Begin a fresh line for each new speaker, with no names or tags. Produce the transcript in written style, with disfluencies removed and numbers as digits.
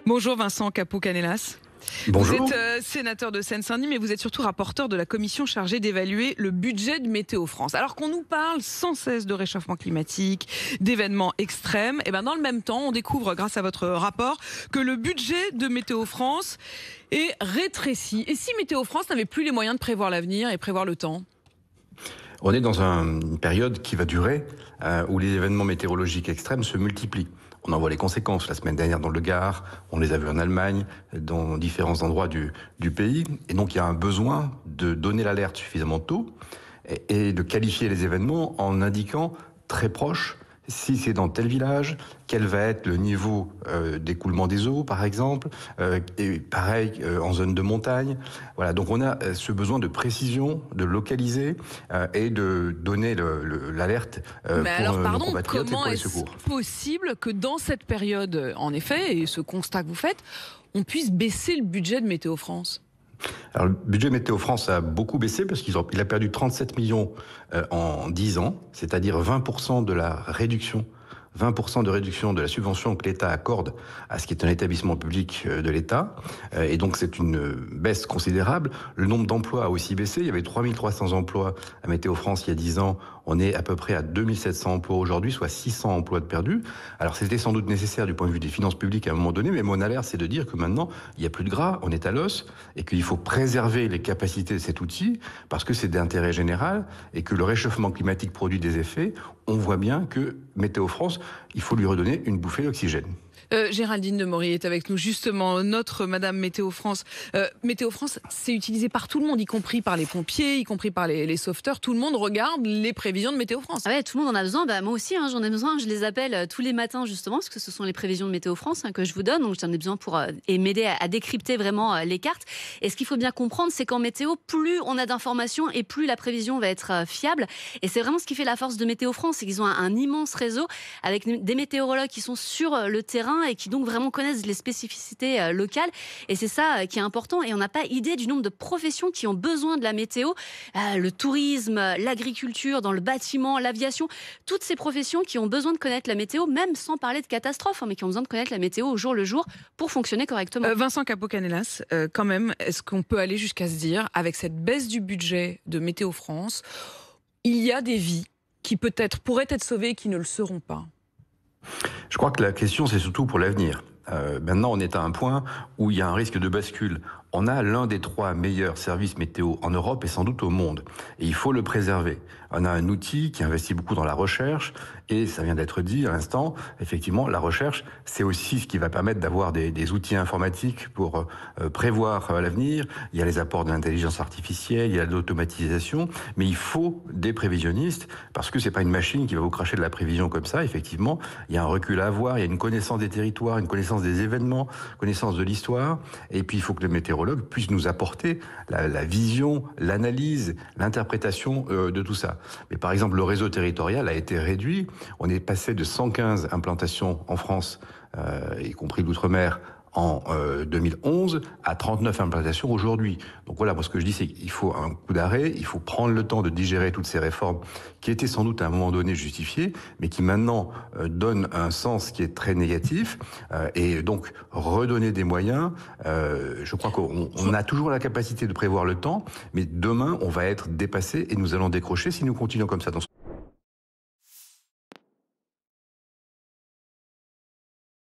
Bonjour Vincent Capo-Canellas.
Bonjour.
Vous êtes sénateur de Seine-Saint-Denis, mais vous êtes surtout rapporteur de la commission chargée d'évaluer le budget de Météo France. Alors qu'on nous parle sans cesse de réchauffement climatique, d'événements extrêmes, et dans le même temps, on découvre grâce à votre rapport que le budget de Météo France est rétréci. Et si Météo France n'avait plus les moyens de prévoir l'avenir et prévoir le temps ?
On est dans une période qui va durer, où les événements météorologiques extrêmes se multiplient. On en voit les conséquences la semaine dernière dans le Gard, on les a vus en Allemagne, dans différents endroits du pays. Et donc il y a un besoin de donner l'alerte suffisamment tôt et de qualifier les événements en indiquant très proche si c'est dans tel village, quel va être le niveau d'écoulement des eaux, par exemple, et pareil en zone de montagne. Voilà, donc on a ce besoin de précision, de localiser et de donner l'alerte pour nos compatriotes et pour les secours.
Comment est-ce possible que dans cette période, en effet, et ce constat que vous faites, on puisse baisser le budget de Météo France ?
Alors, le budget Météo France a beaucoup baissé parce qu'il a perdu 37 millions en 10 ans, c'est-à-dire 20% de la réduction. 20% de réduction de la subvention que l'État accorde à ce qui est un établissement public de l'État. Et donc, c'est une baisse considérable. Le nombre d'emplois a aussi baissé. Il y avait 3300 emplois à Météo France il y a 10 ans. On est à peu près à 2700 emplois aujourd'hui, soit 600 emplois de perdus. Alors, c'était sans doute nécessaire du point de vue des finances publiques à un moment donné, mais mon alerte, c'est de dire que maintenant, il n'y a plus de gras, on est à l'os, et qu'il faut préserver les capacités de cet outil, parce que c'est d'intérêt général, et que le réchauffement climatique produit des effets. On voit bien que Météo France, il faut lui redonner une bouffée d'oxygène.
Géraldine Demory est avec nous, justement, notre Madame Météo France. Météo France, c'est utilisé par tout le monde, y compris par les pompiers, y compris par les sauveteurs. Tout le monde regarde les prévisions de Météo France.
Ah ouais, tout le monde en a besoin. Moi aussi, j'en ai besoin. Je les appelle tous les matins, justement, parce que ce sont les prévisions de Météo France que je vous donne. Donc, j'en ai besoin pour et m'aider à décrypter vraiment les cartes. Et ce qu'il faut bien comprendre, c'est qu'en météo, plus on a d'informations et plus la prévision va être fiable. Et c'est vraiment ce qui fait la force de Météo France, c'est qu'ils ont un immense réseau avec des météorologues qui sont sur le terrain et qui donc vraiment connaissent les spécificités locales. Et c'est ça qui est important. Et on n'a pas idée du nombre de professions qui ont besoin de la météo. Le tourisme, l'agriculture, dans le bâtiment, l'aviation. Toutes ces professions qui ont besoin de connaître la météo, même sans parler de catastrophes, mais qui ont besoin de connaître la météo au jour le jour pour fonctionner correctement.
Vincent Capo-Canellas, quand même, est-ce qu'on peut aller jusqu'à se dire, avec cette baisse du budget de Météo France, il y a des vies qui peut-être pourraient être sauvées et qui ne le seront pas ?
Je crois que la question, c'est surtout pour l'avenir. Maintenant, on est à un point où il y a un risque de bascule. On a l'un des 3 meilleurs services météo en Europe et sans doute au monde. Et il faut le préserver. On a un outil qui investit beaucoup dans la recherche. Et ça vient d'être dit à l'instant, effectivement, la recherche, c'est aussi ce qui va permettre d'avoir des outils informatiques pour prévoir l'avenir. Il y a les apports de l'intelligence artificielle, il y a de l'automatisation. Mais il faut des prévisionnistes parce que c'est pas une machine qui va vous cracher de la prévision comme ça. Effectivement, il y a un recul à avoir, il y a une connaissance des territoires, une connaissance des événements, connaissance de l'histoire. Et puis, il faut que le météorologue puisse nous apporter la vision, l'analyse, l'interprétation de tout ça. Mais par exemple, le réseau territorial a été réduit. On est passé de 115 implantations en France, y compris l'outre-mer, en 2011 à 39 implantations aujourd'hui. Donc voilà, moi ce que je dis, c'est qu'il faut un coup d'arrêt, il faut prendre le temps de digérer toutes ces réformes qui étaient sans doute à un moment donné justifiées, mais qui maintenant donnent un sens qui est très négatif, et donc redonner des moyens. Je crois qu'on a toujours la capacité de prévoir le temps, mais demain on va être dépassé et nous allons décrocher si nous continuons comme ça dans ce